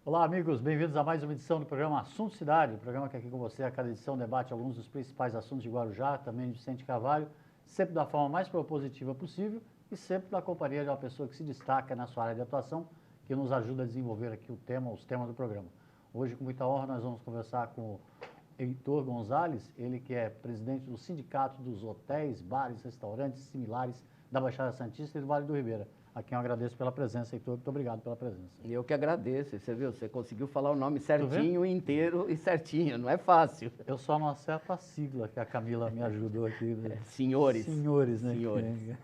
Olá, amigos, bem-vindos a mais uma edição do programa Assunto Cidade, o programa que aqui com você a cada edição debate alguns dos principais assuntos de Guarujá, também de Vicente Carvalho, sempre da forma mais propositiva possível e sempre na companhia de uma pessoa que se destaca na sua área de atuação, que nos ajuda a desenvolver aqui os temas do programa. Hoje, com muita honra, nós vamos conversar com o Heitor Gonzalez, ele que é presidente do Sindicato dos Hotéis, Bares, Restaurantes similares da Baixada Santista e do Vale do Ribeira. A quem eu agradeço pela presença, Heitor. Muito obrigado pela presença. Eu que agradeço, você viu? Você conseguiu falar o nome certinho, inteiro e certinho, não é fácil. Eu só não acerto a sigla que a Camila me ajudou aqui. Né? Senhores. Senhores, né? Senhores.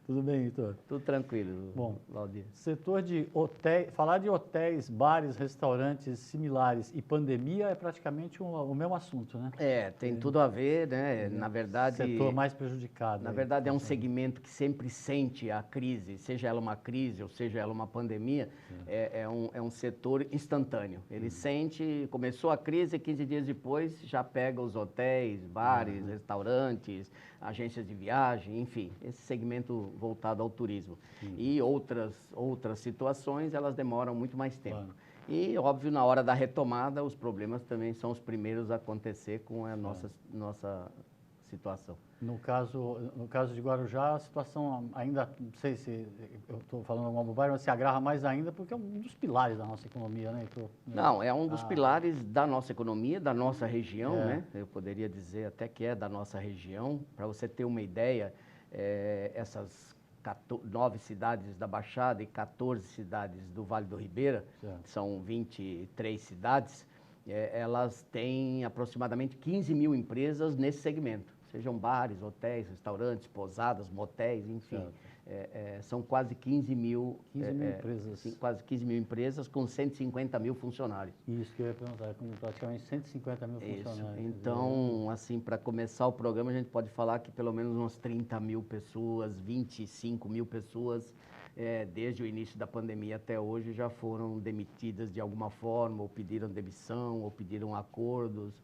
Tudo bem, Heitor? Tudo tranquilo, Bom, Valdir. setor de hotéis, falar de hotéis, bares, restaurantes similares e pandemia é praticamente o mesmo assunto, né? Tem tudo a ver, né? Na verdade... Setor mais prejudicado. Na verdade, é um segmento que sempre sente a crise, seja ela uma crise ou seja ela uma pandemia, é um setor instantâneo. Ele sente, começou a crise, 15 dias depois já pega os hotéis, bares, restaurantes, agências de viagem, enfim, esse segmento voltado ao turismo. E outras situações, elas demoram muito mais tempo. Claro. E, óbvio, na hora da retomada, os problemas também são os primeiros a acontecer com a nossa situação. No caso de Guarujá, a situação ainda, não sei se eu estou falando alguma bobagem, mas se agrava mais ainda porque é um dos pilares da nossa economia, né, Heitor? Não, é um dos pilares da nossa economia, da nossa região, né? Eu poderia dizer até que é da nossa região. Para você ter uma ideia, essas 9 cidades da Baixada e 14 cidades do Vale do Ribeira, são 23 cidades, elas têm aproximadamente 15 mil empresas nesse segmento. Sejam bares, hotéis, restaurantes, pousadas, motéis, enfim. São quase 15 mil, 15 mil empresas. Sim, quase 15 mil empresas com 150 mil funcionários. Isso que eu ia perguntar, com praticamente 150 mil funcionários. Então, assim, para começar o programa, a gente pode falar que pelo menos umas 30 mil pessoas, 25 mil pessoas, desde o início da pandemia até hoje, já foram demitidas de alguma forma, ou pediram demissão, ou pediram acordos.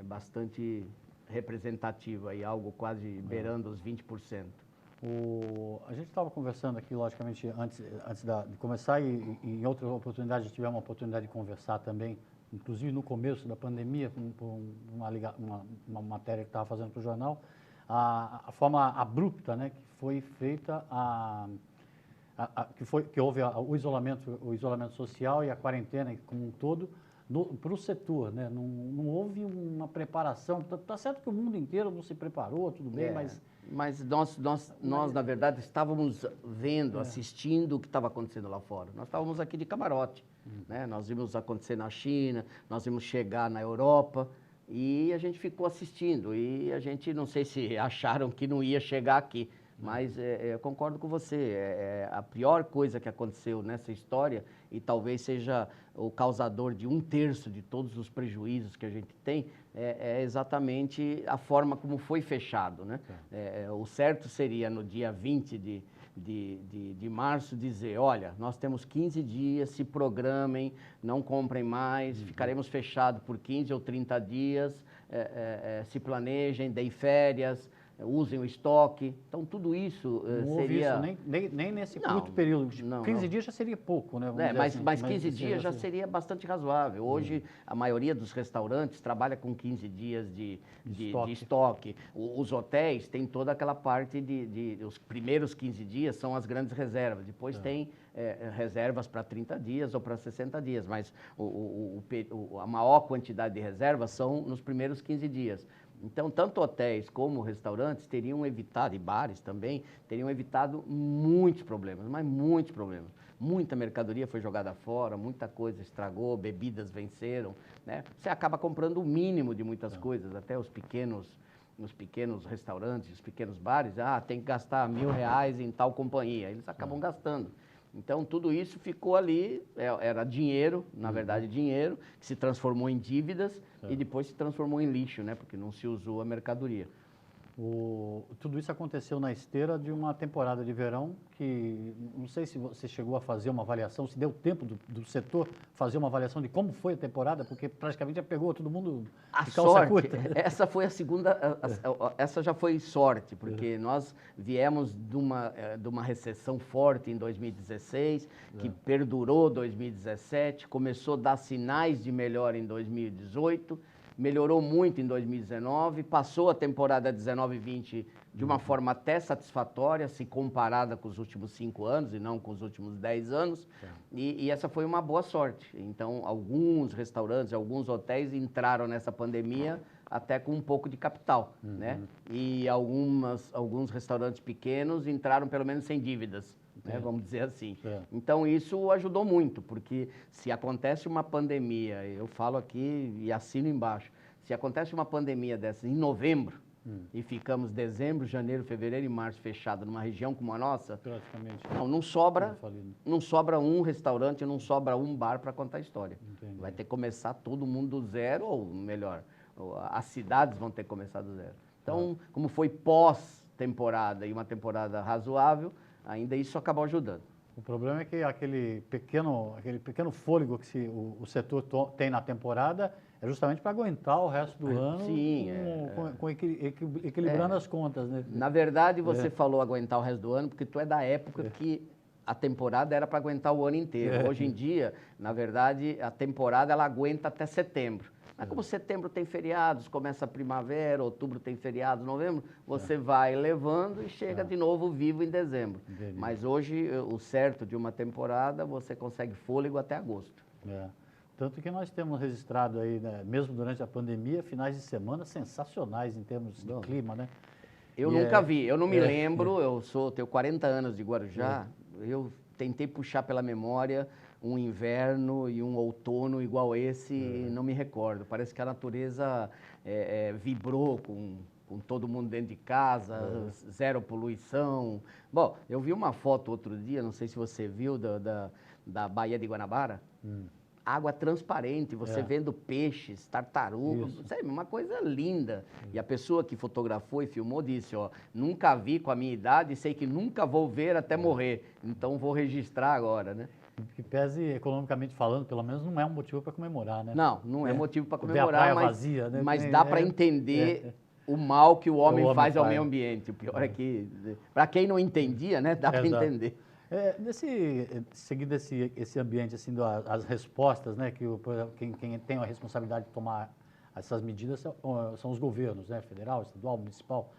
Bastante representativo aí, algo quase beirando os 20%. A gente estava conversando aqui, logicamente, antes de começar e em outras oportunidades, a gente tivemos uma oportunidade de conversar também, inclusive no começo da pandemia, por uma matéria que estava fazendo para o jornal, a forma abrupta, né, que foi feita que houve o isolamento social e a quarentena como um todo, para o setor, né? Não houve uma preparação. Tá certo que o mundo inteiro não se preparou, tudo bem, mas nós, na verdade, estávamos vendo, assistindo o que estava acontecendo lá fora. Nós estávamos aqui de camarote, né? Nós vimos acontecer na China, nós vimos chegar na Europa e a gente ficou assistindo. E a gente, não sei se acharam que não ia chegar aqui, mas eu concordo com você. A pior coisa que aconteceu nessa história, e talvez seja o causador de 1/3 de todos os prejuízos que a gente tem, é exatamente a forma como foi fechado, né? O certo seria no dia 20 de março dizer, olha, nós temos 15 dias, se programem, não comprem mais, ficaremos fechados por 15 ou 30 dias, se planejem, deem férias, usem o estoque. Então, tudo isso não seria... Não houve isso nem nesse curto período. 15 dias já seria pouco, né? Mas 15 dias já seria bastante razoável. Hoje, a maioria dos restaurantes trabalha com 15 dias de estoque. Os hotéis têm toda aquela parte os primeiros 15 dias são as grandes reservas. Depois tem reservas para 30 dias ou para 60 dias. Mas a maior quantidade de reservas são nos primeiros 15 dias. Então, tanto hotéis como restaurantes teriam evitado, e bares também, teriam evitado muitos problemas, mas muitos problemas. Muita mercadoria foi jogada fora, muita coisa estragou, bebidas venceram, né? Você acaba comprando o mínimo de muitas coisas, até os pequenos restaurantes, os pequenos bares, tem que gastar R$ 1.000 em tal companhia, eles acabam gastando. Então, tudo isso ficou ali, era dinheiro, na verdade dinheiro, que se transformou em dívidas e depois se transformou em lixo, né? Porque não se usou a mercadoria. Tudo isso aconteceu na esteira de uma temporada de verão que, não sei se você chegou a fazer uma avaliação, se deu tempo do setor fazer uma avaliação de como foi a temporada, porque praticamente já pegou todo mundo A de calça sorte, curta. essa foi a segunda, essa já foi sorte, porque nós viemos de uma recessão forte em 2016, que perdurou 2017, começou a dar sinais de melhora em 2018, melhorou muito em 2019, passou a temporada 19-20 de uma forma até satisfatória, se comparada com os últimos 5 anos e não com os últimos 10 anos, e essa foi uma boa sorte. Então, alguns restaurantes, alguns hotéis entraram nessa pandemia até com um pouco de capital, né? E alguns restaurantes pequenos entraram pelo menos sem dívidas, né? Vamos dizer assim. Então, isso ajudou muito, porque se acontece uma pandemia, eu falo aqui e assino embaixo, se acontece uma pandemia dessa em novembro, e ficamos dezembro, janeiro, fevereiro e março fechado numa região como a nossa, Praticamente. não sobra um restaurante, não sobra um bar para contar a história. Entendi. Vai ter que começar todo mundo do zero, ou melhor, as cidades vão ter que começar do zero. Então, como foi pós-temporada e uma temporada razoável, ainda isso acabou ajudando. O problema é que aquele pequeno fôlego que o setor tem na temporada é justamente para aguentar o resto do ano, equilibrando as contas, né? Na verdade, você falou aguentar o resto do ano, porque tu é da época que a temporada era para aguentar o ano inteiro. Hoje em dia, na verdade, a temporada ela aguenta até setembro. Mas como setembro tem feriados, começa a primavera, outubro tem feriados, novembro, você vai levando e chega de novo vivo em dezembro. Entendi. Mas hoje, o certo de uma temporada, você consegue fôlego até agosto. Tanto que nós temos registrado aí, né, mesmo durante a pandemia, finais de semana sensacionais em termos de clima, né? Eu nunca vi, eu não me lembro, tenho 40 anos de Guarujá, eu tentei puxar pela memória um inverno e um outono igual esse, e não me recordo. Parece que a natureza vibrou com todo mundo dentro de casa, zero poluição. Bom, eu vi uma foto outro dia, não sei se você viu, da Baía de Guanabara. Água transparente, você vendo peixes, tartarugas, sabe, uma coisa linda. E a pessoa que fotografou e filmou disse, nunca vi com a minha idade, sei que nunca vou ver até morrer, então vou registrar agora, né? Que pese economicamente falando, pelo menos não é um motivo para comemorar, né? Não é motivo para Ver a comemorar, praia vazia, né? mas dá para entender o mal que o homem faz ao meio ambiente. O pior é que, para quem não entendia, né, dá para entender. Seguindo esse ambiente, assim, as respostas, né, que quem tem a responsabilidade de tomar essas medidas são os governos, né, federal, estadual, municipal.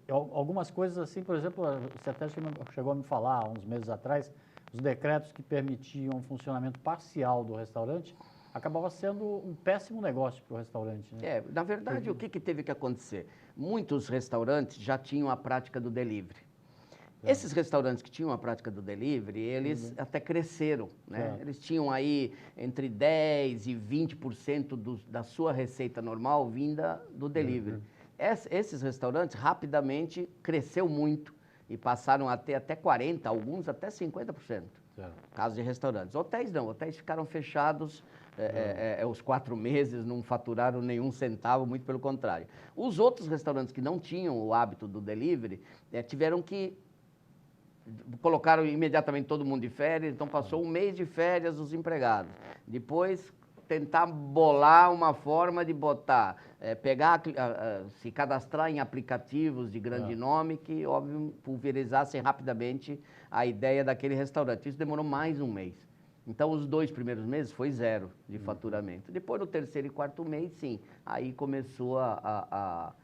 Algumas coisas assim, por exemplo, você até chegou a me falar há uns meses atrás, os decretos que permitiam o funcionamento parcial do restaurante acabava sendo um péssimo negócio para o restaurante, né? Na verdade, o que teve que acontecer? Muitos restaurantes já tinham a prática do delivery. Esses restaurantes que tinham a prática do delivery, eles até cresceram, né? Eles tinham aí entre 10% e 20% da sua receita normal vinda do delivery. Esses restaurantes rapidamente cresceu muito e passaram a ter até 40%, alguns até 50%. Caso de restaurantes. Hotéis não, hotéis ficaram fechados os 4 meses, não faturaram nenhum centavo, muito pelo contrário. Os outros restaurantes que não tinham o hábito do delivery, tiveram que colocaram imediatamente todo mundo de férias, então passou um mês de férias os empregados. Depois, tentar bolar uma forma de botar, se cadastrar em aplicativos de grande nome que, óbvio, pulverizassem rapidamente a ideia daquele restaurante. Isso demorou mais um mês. Então, os 2 primeiros meses foi 0 de faturamento. Depois, no terceiro e quarto mês, sim, aí começou a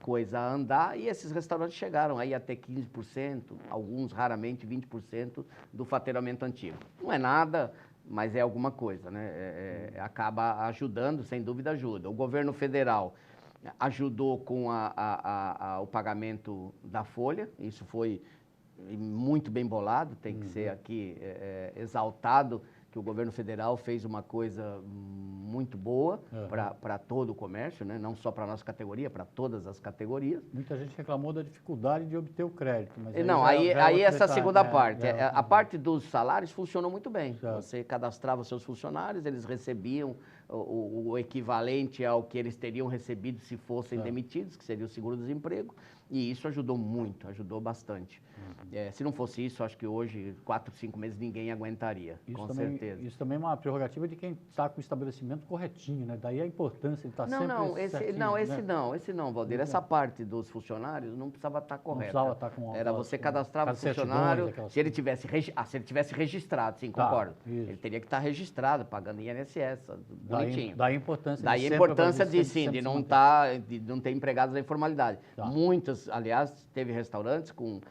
coisa a andar e esses restaurantes chegaram aí até 15%, alguns raramente 20% do faturamento antigo. Não é nada, mas é alguma coisa, né? Acaba ajudando, sem dúvida ajuda. O governo federal ajudou com o pagamento da folha, isso foi muito bem bolado, tem que ser aqui exaltado, que o governo federal fez uma coisa muito boa para todo o comércio, né? Não só para a nossa categoria, para todas as categorias. Muita gente reclamou da dificuldade de obter o crédito. Mas aí essa segunda parte. A parte dos salários funcionou muito bem. Você cadastrava seus funcionários, eles recebiam o equivalente ao que eles teriam recebido se fossem demitidos, que seria o seguro-desemprego, e isso ajudou muito, ajudou bastante. Se não fosse isso, acho que hoje, 4, 5 meses, ninguém aguentaria, com certeza. Isso também é uma prerrogativa de quem está com o estabelecimento corretinho, né? Daí a importância de estar sempre certinho, esse não, Valdir. Essa parte dos funcionários não precisava estar correta. Não precisava estar com... Era você cadastrava o funcionário, se ele tivesse registrado, sim, concordo. Ele teria que estar registrado, pagando INSS, bonitinho. Daí a importância de não ter empregados na informalidade. Muitas, aliás, teve restaurantes com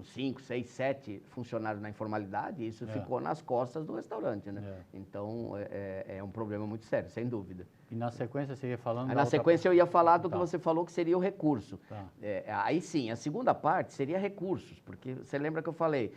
5, 6, 7 funcionários na informalidade, e isso ficou nas costas do restaurante, né? Então, é um problema muito sério, sem dúvida. E na sequência você ia falando... Na sequência eu ia falar do que você falou, que seria o recurso. Aí sim, a segunda parte seria recursos, porque você lembra que eu falei,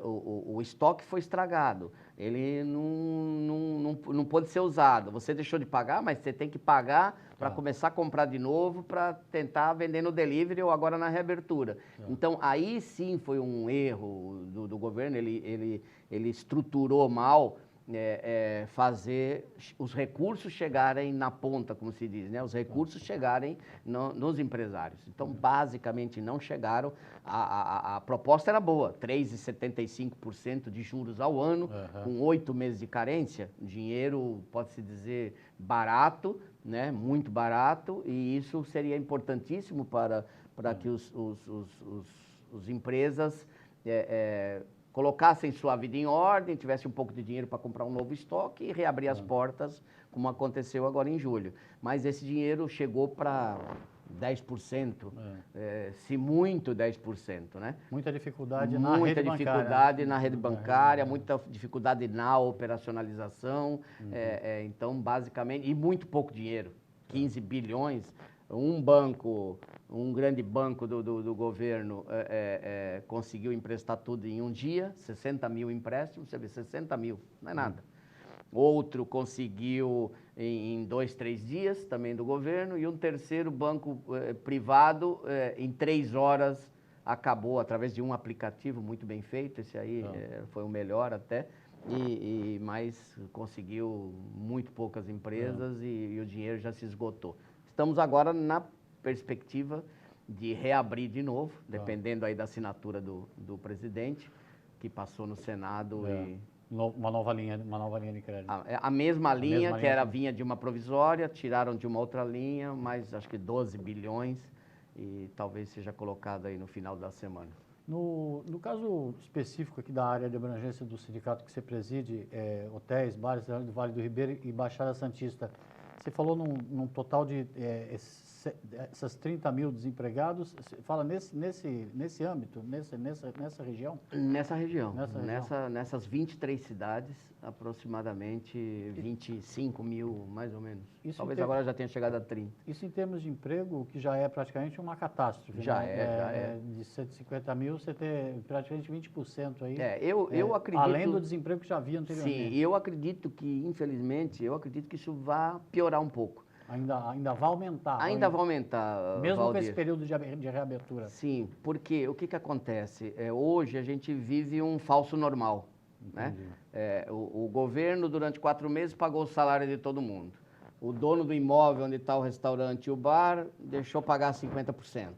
o estoque foi estragado, ele não pôde ser usado. Você deixou de pagar, mas você tem que pagar para começar a comprar de novo, para tentar vender no delivery ou agora na reabertura. Então, aí sim foi um erro do governo, ele estruturou mal, fazer os recursos chegarem na ponta, como se diz, né? Os recursos chegarem nos empresários. Então, basicamente, não chegaram. A proposta era boa, 3,75% de juros ao ano, com 8 meses de carência, dinheiro, pode-se dizer, barato, né? Muito barato, e isso seria importantíssimo para que os empresas colocassem sua vida em ordem, tivesse um pouco de dinheiro para comprar um novo estoque e reabrir as portas, como aconteceu agora em julho. Mas esse dinheiro chegou para 10%, se muito 10%, né? Muita dificuldade na rede bancária, muita dificuldade na operacionalização, então basicamente, e muito pouco dinheiro, 15 bilhões, um grande banco do governo conseguiu emprestar tudo em um dia, 60 mil empréstimos, você vê, 60 mil, não é nada. Outro conseguiu em 2, 3 dias, também do governo, e um terceiro banco privado, em 3 horas, acabou, através de um aplicativo muito bem feito, esse aí foi o melhor até, mas conseguiu muito poucas empresas e o dinheiro já se esgotou. Estamos agora na perspectiva de reabrir de novo, dependendo aí da assinatura do presidente, que passou no Senado Uma nova linha de crédito. A mesma linha, vinha de uma provisória, tiraram de uma outra linha, mas acho que 12 bilhões, e talvez seja colocado aí no final da semana. No caso específico aqui da área de abrangência do sindicato que você preside, hotéis, bares do Vale do Ribeira e Baixada Santista, você falou num total de essas 30 mil desempregados, fala nesse âmbito, nessa região? Nessa região. Nessas 23 cidades, aproximadamente 25 mil, mais ou menos. Talvez agora já tenha chegado a 30. Isso em termos de emprego, que já é praticamente uma catástrofe. Já é. De 150 mil, você ter praticamente 20% aí. Eu acredito... Além do desemprego que já havia anteriormente. Sim, eu acredito que, infelizmente, isso vai piorar um pouco. Ainda vai aumentar. Ainda vai aumentar, mesmo Valdir. com esse período de reabertura. Sim, porque o que acontece? Hoje a gente vive um falso normal. Né? O governo, durante 4 meses, pagou o salário de todo mundo. O dono do imóvel onde está o restaurante e o bar deixou pagar 50%.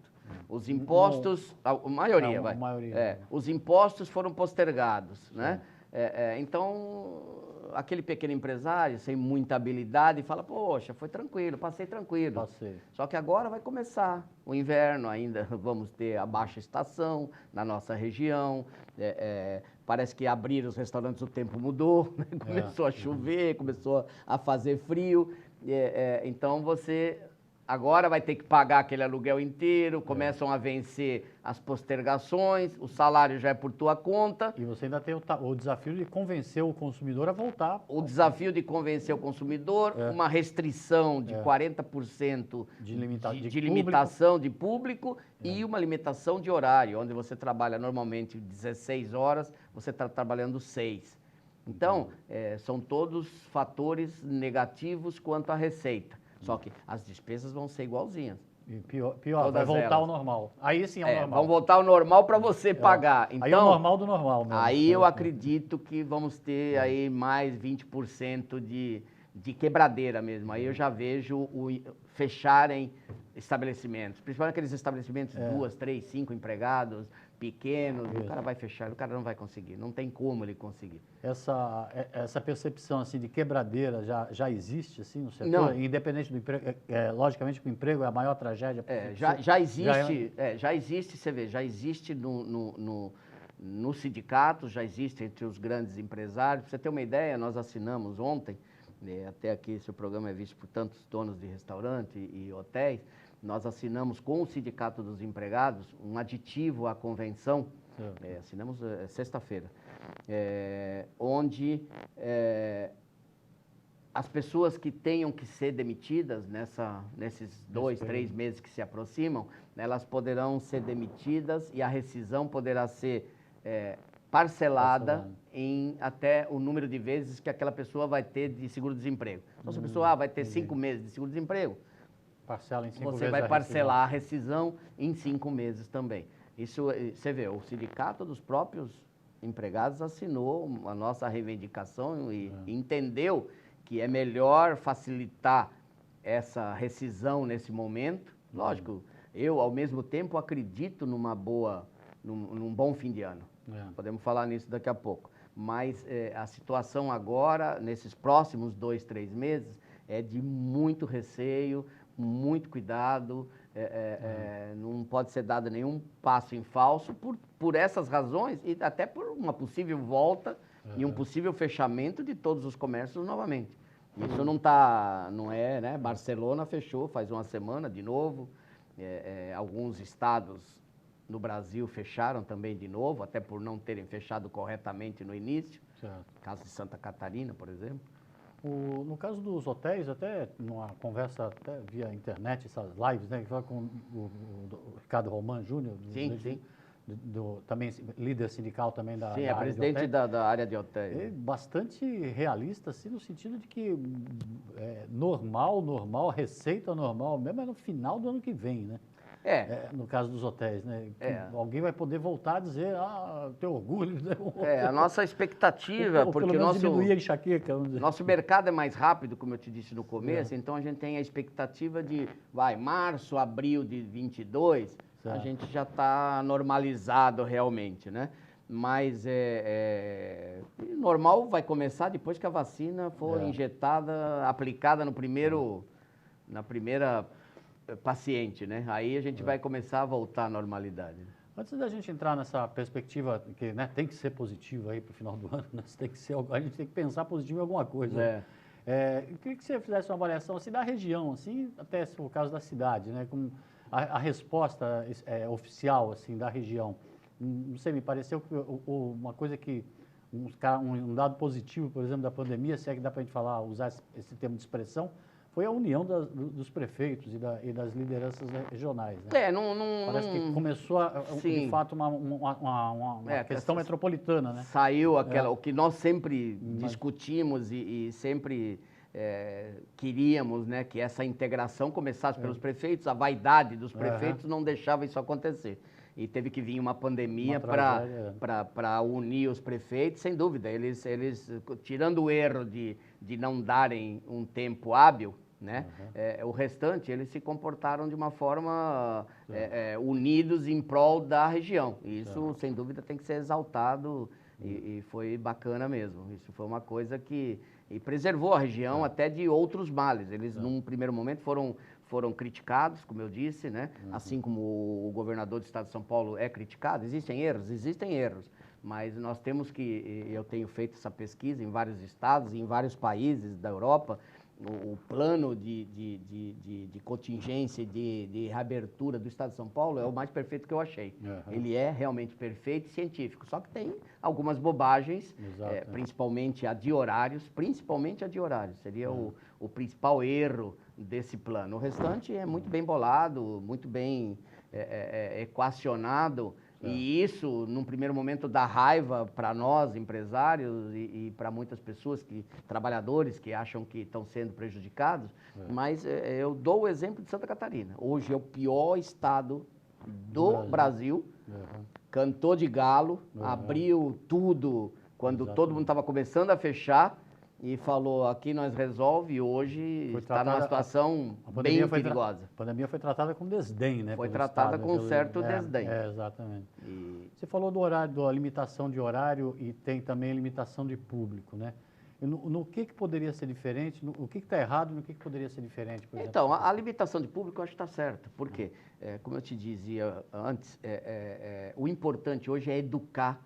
Os impostos, a maioria, os impostos foram postergados. Né? Então, aquele pequeno empresário, sem muita habilidade, fala, poxa, foi tranquilo, passei tranquilo. Só que agora vai começar o inverno, ainda vamos ter a baixa estação na nossa região, parece que abrir os restaurantes o tempo mudou, né? Começou a chover, começou a fazer frio, então você... Agora vai ter que pagar aquele aluguel inteiro, começam a vencer as postergações, o salário já é por tua conta. E você ainda tem o desafio de convencer o consumidor a voltar. O desafio de convencer o consumidor, uma restrição de 40% de limitação de público e uma limitação de horário, onde você trabalha normalmente 16 horas, você está trabalhando 6. Então, são todos fatores negativos quanto à receita. Só que as despesas vão ser igualzinhas. E pior vai voltar ao normal. Aí sim é o normal. Vão voltar ao normal para você pagar. Então, aí é o normal do normal mesmo. Aí eu acredito que vamos ter aí mais 20% de quebradeira mesmo. Aí eu já vejo fecharem estabelecimentos, principalmente aqueles estabelecimentos 2, 3, 5 empregados, pequenos, o cara vai fechar, o cara não vai conseguir, não tem como ele conseguir. Essa percepção assim, de quebradeira já existe assim, no setor? Não. Independente do emprego, logicamente que o emprego é a maior tragédia. Já existe, você vê, já existe no sindicato, já existe entre os grandes empresários. Para você ter uma ideia, nós assinamos ontem, até aqui esse programa é visto por tantos donos de restaurante e hotéis, nós assinamos com o Sindicato dos Empregados um aditivo à convenção, assinamos sexta-feira, onde as pessoas que tenham que ser demitidas nesses 2, 3 meses que se aproximam, elas poderão ser demitidas e a rescisão poderá ser parcelada em até o número de vezes que aquela pessoa vai ter de seguro-desemprego. Então, se a pessoa vai ter 5 meses de seguro-desemprego, parcela em 5 vezes. Você vai parcelar a rescisão em 5 meses também. Isso, você vê, o sindicato dos próprios empregados assinou a nossa reivindicação e entendeu que é melhor facilitar essa rescisão nesse momento. Lógico, eu, ao mesmo tempo, acredito num bom fim de ano. Podemos falar nisso daqui a pouco. Mas a situação agora, nesses próximos 2, 3 meses, é de muito receio, muito cuidado, não pode ser dado nenhum passo em falso por essas razões e até por uma possível volta e um possível fechamento de todos os comércios novamente. Isso não é, né? Barcelona fechou faz uma semana de novo, alguns estados no Brasil fecharam também de novo, até por não terem fechado corretamente no início, caso de Santa Catarina, por exemplo. No caso dos hotéis, até numa conversa até via internet, essas lives, né, que foi com o Ricardo Roman Júnior, também líder sindical também da área de hotéis. Sim, é presidente da área de hotéis. Bastante realista, assim, no sentido de que normal, receita normal mesmo é no final do ano que vem, né? No caso dos hotéis, né? Alguém vai poder voltar a dizer, tenho orgulho. Né? A nossa expectativa, ou porque pelo menos diminuir a enxaqueca, vamos dizer. Nosso mercado é mais rápido, como eu te disse no começo, então a gente tem a expectativa de, março, abril de 22, a gente já está normalizado realmente, né? Mas normal vai começar depois que a vacina for injetada, aplicada na primeira paciente, né? Aí a gente vai começar a voltar à normalidade. Antes da gente entrar nessa perspectiva que, né, tem que ser positiva aí para o final do ano, né? A gente tem que pensar positivo em alguma coisa. Eu queria que você fizesse uma avaliação assim, da região, assim, até se for o caso da cidade, né? Com a resposta oficial assim, da região. Não sei, me pareceu que uma coisa que um dado positivo, por exemplo, da pandemia, se é que dá para a gente usar esse termo de expressão, foi a união dos prefeitos e das lideranças regionais. Né? Parece que começou, de fato, uma questão metropolitana. Né? Saiu o que nós sempre discutimos e sempre queríamos, né, que essa integração começasse pelos prefeitos, a vaidade dos prefeitos não deixava isso acontecer. E teve que vir uma pandemia para unir os prefeitos, sem dúvida. Eles tirando o erro de não darem um tempo hábil, né? O restante, eles se comportaram de uma forma unidos em prol da região. E isso, sem dúvida, tem que ser exaltado e foi bacana mesmo. Isso foi uma coisa que preservou a região até de outros males. Eles, num primeiro momento, foram criticados, como eu disse, né? Assim como o governador do estado de São Paulo é criticado. Existem erros, mas nós temos eu tenho feito essa pesquisa em vários estados, em vários países da Europa, o plano de contingência, de reabertura do estado de São Paulo é o mais perfeito que eu achei. Ele é realmente perfeito e científico, só que tem algumas bobagens, principalmente a de horários, seria o principal erro desse plano. O restante é muito bem bolado, muito bem equacionado, e isso, num primeiro momento, dá raiva para nós, empresários, e para muitas pessoas, trabalhadores que acham que estão sendo prejudicados, mas eu dou o exemplo de Santa Catarina. Hoje é o pior estado do Brasil, cantou de galo, abriu tudo quando todo mundo estava começando a fechar, e falou, aqui nós resolve, e hoje está numa situação bem perigosa. A pandemia foi tratada com desdém, né? Foi tratada com certo desdém. Exatamente. Você falou do horário, da limitação de horário e tem também limitação de público, né? No que poderia ser diferente, o que está errado e no que poderia ser diferente, por exemplo? Então, a limitação de público eu acho que está certa, porque, como eu te dizia antes, o importante hoje é educar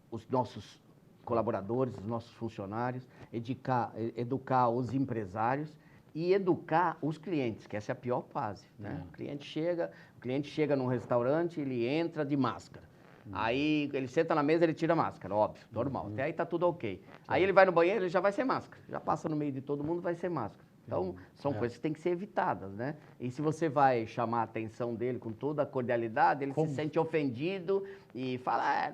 os nossos colaboradores, os nossos funcionários, educar os empresários e educar os clientes, que essa é a pior fase, né? O cliente chega num restaurante, ele entra de máscara. Aí ele senta na mesa, ele tira a máscara, óbvio, normal. Até aí tá tudo ok. Aí ele vai no banheiro, ele já vai sem máscara. Já passa no meio de todo mundo, vai sem máscara. Então, são coisas que têm que ser evitadas, né? E se você vai chamar a atenção dele com toda a cordialidade, ele se sente ofendido e fala,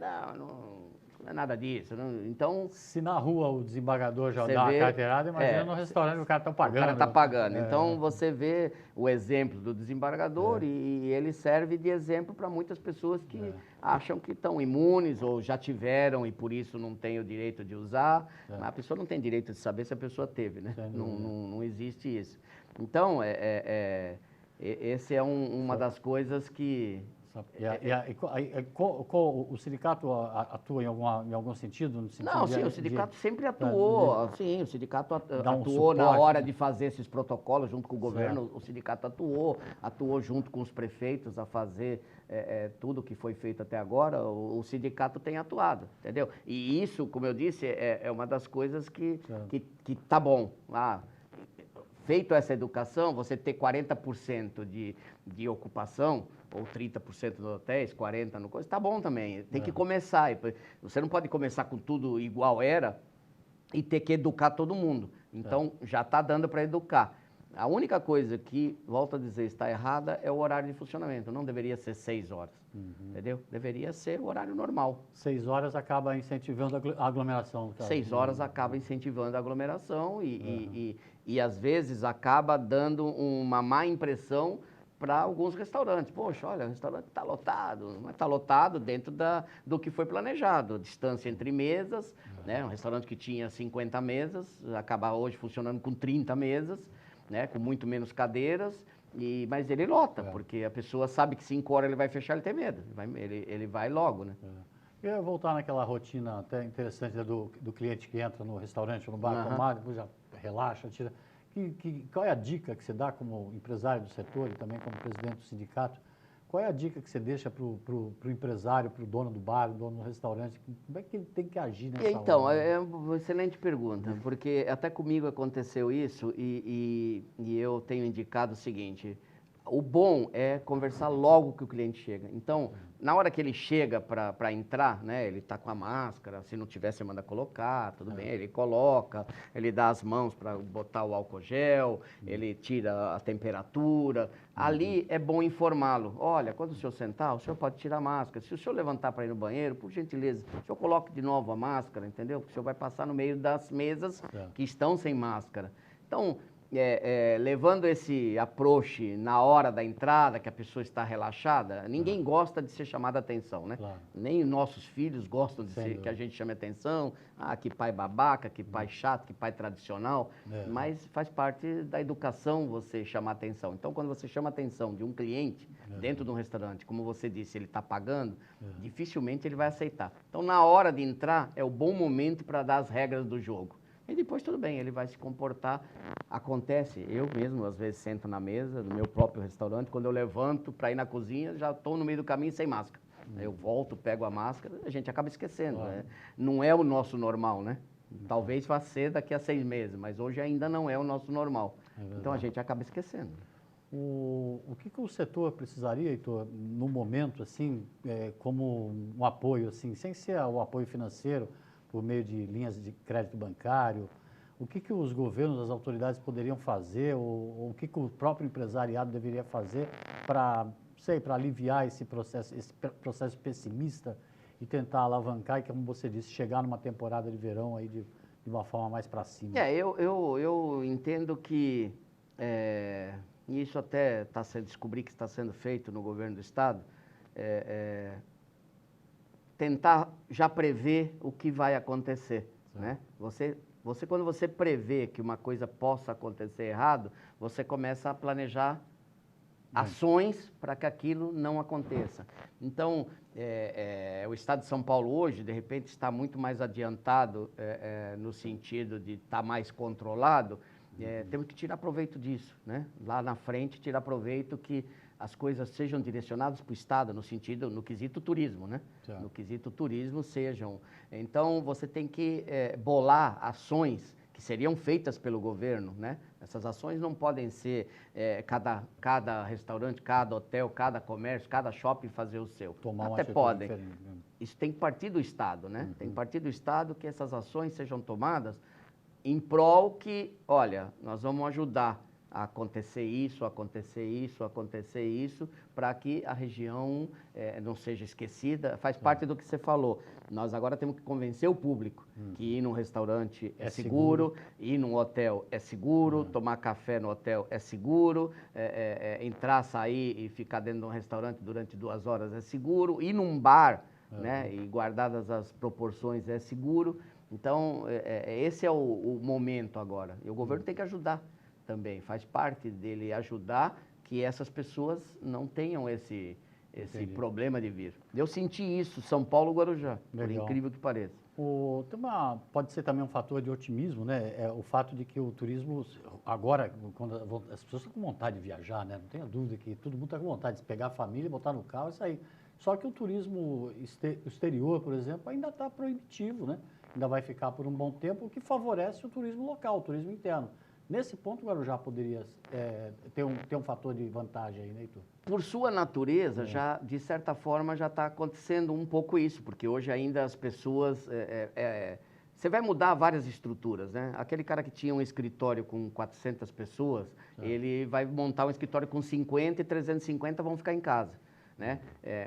não é nada disso. Não. Então, se na rua o desembargador já dá uma carteirada, imagina no restaurante o cara está pagando. O cara está pagando. Então, você vê o exemplo do desembargador e ele serve de exemplo para muitas pessoas que acham que estão imunes ou já tiveram e por isso não tem o direito de usar. Mas a pessoa não tem direito de saber se a pessoa teve, né? Não existe isso. Então, esse é uma das coisas que... O sindicato atua em algum sentido? No sentido não, sim, o sindicato sempre atuou. Sim, o sindicato atuou na hora de fazer esses protocolos junto com o governo. O sindicato atuou junto com os prefeitos a fazer tudo que foi feito até agora. O sindicato tem atuado, entendeu? E isso, como eu disse, é uma das coisas que tá bom lá. Feito essa educação, você ter 40% de ocupação, ou 30% nos hotéis, 40% no coisa, tá bom também. Tem que começar. Você não pode começar com tudo igual era e ter que educar todo mundo. Então, já está dando para educar. A única coisa que, volto a dizer, está errada é o horário de funcionamento. Não deveria ser 6 horas, entendeu? Deveria ser o horário normal. 6 horas acaba incentivando a aglomeração. 6 horas acaba incentivando a aglomeração e às vezes acaba dando uma má impressão para alguns restaurantes. Poxa, olha, o restaurante está lotado, mas está lotado dentro do que foi planejado. Distância entre mesas, né? Um restaurante que tinha 50 mesas, acaba hoje funcionando com 30 mesas, né? Com muito menos cadeiras, mas ele lota, porque a pessoa sabe que 5 horas ele vai fechar, ele tem medo, ele vai logo, né? Eu ia voltar naquela rotina até interessante do cliente que entra no restaurante, no bar, tomar, depois já relaxa, tira. Qual é a dica que você dá como empresário do setor e também como presidente do sindicato? Qual é a dica que você deixa para o empresário, para o dono do bar, o dono do restaurante? Como é que ele tem que agir nessa hora? Então, é uma excelente pergunta, porque até comigo aconteceu isso e eu tenho indicado o seguinte: o bom é conversar logo que o cliente chega. Então, na hora que ele chega para entrar, né, ele está com a máscara, se não tiver, você manda colocar, tudo bem, ele coloca, ele dá as mãos para botar o álcool gel, ele tira a temperatura. Ali é bom informá-lo. Olha, quando o senhor sentar, o senhor pode tirar a máscara. Se o senhor levantar para ir no banheiro, por gentileza, o senhor coloque de novo a máscara, entendeu? Porque o senhor vai passar no meio das mesas que estão sem máscara. Então, levando esse approach na hora da entrada, que a pessoa está relaxada, ninguém gosta de ser chamado a atenção, né? Claro. Nem nossos filhos gostam de que a gente chame atenção. Ah, que pai babaca, que pai chato, que pai tradicional. Mas faz parte da educação você chamar atenção. Então, quando você chama a atenção de um cliente dentro de um restaurante, como você disse, ele está pagando, dificilmente ele vai aceitar. Então, na hora de entrar, é o bom momento para dar as regras do jogo. E depois tudo bem, ele vai se comportar. Acontece, eu mesmo às vezes sento na mesa do meu próprio restaurante, quando eu levanto para ir na cozinha, já estou no meio do caminho sem máscara. Eu volto, pego a máscara, a gente acaba esquecendo, né? Não é o nosso normal, né? Talvez vá ser daqui a 6 meses, mas hoje ainda não é o nosso normal. Então a gente acaba esquecendo. O que o setor precisaria, Heitor, no momento, assim, como um apoio, assim, sem ser o apoio financeiro, por meio de linhas de crédito bancário, o que os governos, as autoridades poderiam fazer, ou o que o próprio empresariado deveria fazer para aliviar esse processo pessimista e tentar alavancar e, como você disse, chegar numa temporada de verão aí de uma forma mais para cima? Eu entendo que, isso até descobri que está sendo feito no governo do Estado, tentar já prever o que vai acontecer, né? Você Quando você prevê que uma coisa possa acontecer errado, você começa a planejar ações para que aquilo não aconteça. Então, o Estado de São Paulo hoje, de repente, está muito mais adiantado no sentido de estar mais controlado. Temos que tirar proveito disso, né? Lá na frente, tirar proveito que as coisas sejam direcionadas para o Estado, no quesito turismo, né? Tá. No quesito turismo sejam. Então, você tem que bolar ações que seriam feitas pelo governo, né? Essas ações não podem ser cada restaurante, cada hotel, cada comércio, cada shopping fazer o seu. Tomar Até uma podem. diferente, né? Isso tem que partir do Estado, né? Tem que partir do Estado que essas ações sejam tomadas em prol que, olha, nós vamos ajudar a acontecer isso, para que a região não seja esquecida. Faz parte do que você falou. Nós agora temos que convencer o público que ir num restaurante é seguro, ir num hotel é seguro, tomar café no hotel é seguro, entrar, sair e ficar dentro de um restaurante durante 2 horas é seguro, ir num bar, né, e guardadas as proporções é seguro. Então, esse é o momento agora. E o governo tem que ajudar também. Faz parte dele ajudar que essas pessoas não tenham esse problema de vir. Eu senti isso, São Paulo, Guarujá, por incrível que pareça. Pode ser também um fator de otimismo, né? O fato de que o turismo, agora, quando as pessoas estão com vontade de viajar, né? Não tenha dúvida que todo mundo está com vontade de pegar a família, botar no carro e sair. Só que o turismo exterior, por exemplo, ainda está proibitivo, né? Ainda vai ficar por um bom tempo, o que favorece o turismo local, o turismo interno. Nesse ponto, o Guarujá poderia ter um fator de vantagem aí, né, Heitor? Por sua natureza, já, de certa forma, já está acontecendo um pouco isso, porque hoje ainda as pessoas... você vai mudar várias estruturas, né? Aquele cara que tinha um escritório com 400 pessoas, ele vai montar um escritório com 50 e 350 vão ficar em casa. Né?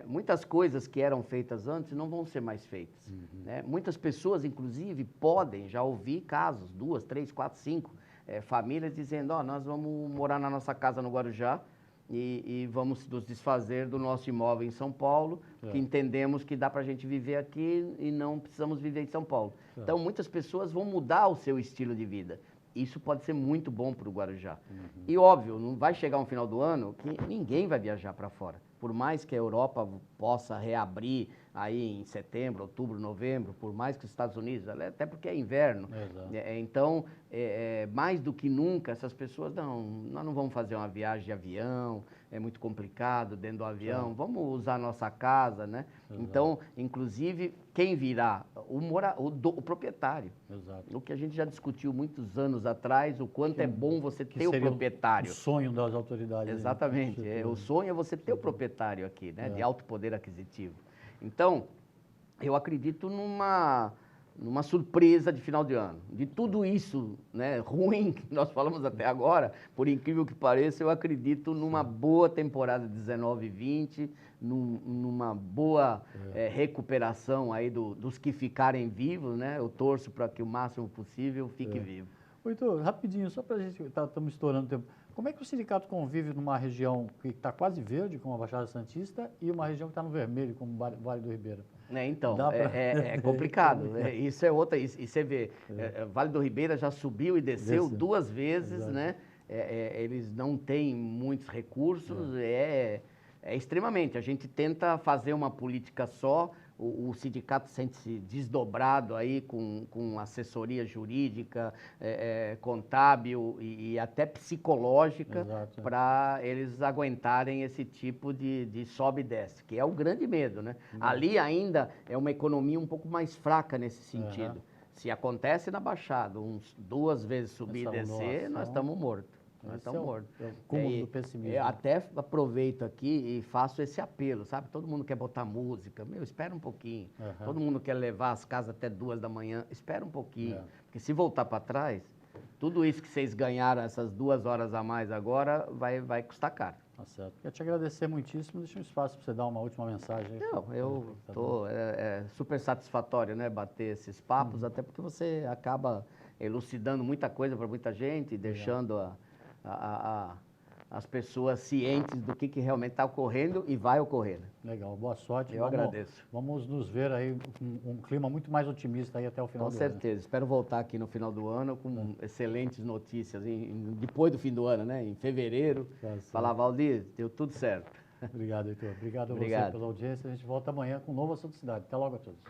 Muitas coisas que eram feitas antes não vão ser mais feitas. Né? Muitas pessoas, inclusive, podem já ouvir casos, 2, 3, 4, 5 famílias dizendo, nós vamos morar na nossa casa no Guarujá e vamos nos desfazer do nosso imóvel em São Paulo, porque entendemos que dá para a gente viver aqui e não precisamos viver em São Paulo. Então, muitas pessoas vão mudar o seu estilo de vida. Isso pode ser muito bom para o Guarujá. E, óbvio, não vai chegar um final do ano que ninguém vai viajar para fora. Por mais que a Europa possa reabrir aí em setembro, outubro, novembro, por mais que os Estados Unidos, até porque é inverno. Então, mais do que nunca, essas pessoas, nós não vamos fazer uma viagem de avião, é muito complicado dentro do avião, vamos usar a nossa casa, né? Então, inclusive, quem virá? O proprietário. O que a gente já discutiu muitos anos atrás, o quanto é bom você ter o proprietário. O sonho das autoridades. Exatamente. O sonho é você ter o proprietário aqui, né? De alto poder aquisitivo. Então, eu acredito numa surpresa de final de ano. De tudo isso, né, ruim que nós falamos até agora, por incrível que pareça, eu acredito numa boa temporada 19 e 20, numa boa recuperação aí dos que ficarem vivos, né? Eu torço para que o máximo possível fique vivo. Heitor, rapidinho, só para a gente, estamos estourando o tempo. Como é que o sindicato convive numa região que está quase verde, como a Baixada Santista, e uma região que está no vermelho, como o Vale do Ribeira? Então, é complicado. Isso é outra. E você vê, Vale do Ribeira já subiu e desceu 2 vezes, né? Eles não têm muitos recursos, extremamente. A gente tenta fazer uma política só. O sindicato sente-se desdobrado aí com assessoria jurídica, contábil e até psicológica para eles aguentarem esse tipo de sobe e desce, que é o grande medo, né? Ali ainda é uma economia um pouco mais fraca nesse sentido. Se acontece na Baixada, 2 vezes subir e descer, nós estamos mortos. Nós estamos mortos. É o cúmulo do pessimismo. Eu até aproveito aqui e faço esse apelo, sabe? Todo mundo quer botar música. Espera um pouquinho. Todo mundo quer levar as casas até 2 da manhã. Espera um pouquinho. Porque se voltar para trás, tudo isso que vocês ganharam, essas 2 horas a mais agora, vai custar caro. Tá certo. Quero te agradecer muitíssimo. Deixa um espaço para você dar uma última mensagem aí. Não, eu estou super satisfatório, né? Bater esses papos, até porque você acaba elucidando muita coisa para muita gente, deixando as pessoas cientes do que realmente está ocorrendo e vai ocorrer. Legal, boa sorte. Eu agradeço. Vamos nos ver aí com um clima muito mais otimista aí até o final do ano. Com certeza. Espero voltar aqui no final do ano com excelentes notícias. Depois do fim do ano, né? Em fevereiro. Falar, Valdir, deu tudo certo. Obrigado, Heitor. Obrigado a você pela audiência. A gente volta amanhã com um novo Assunto Cidade. Até logo a todos.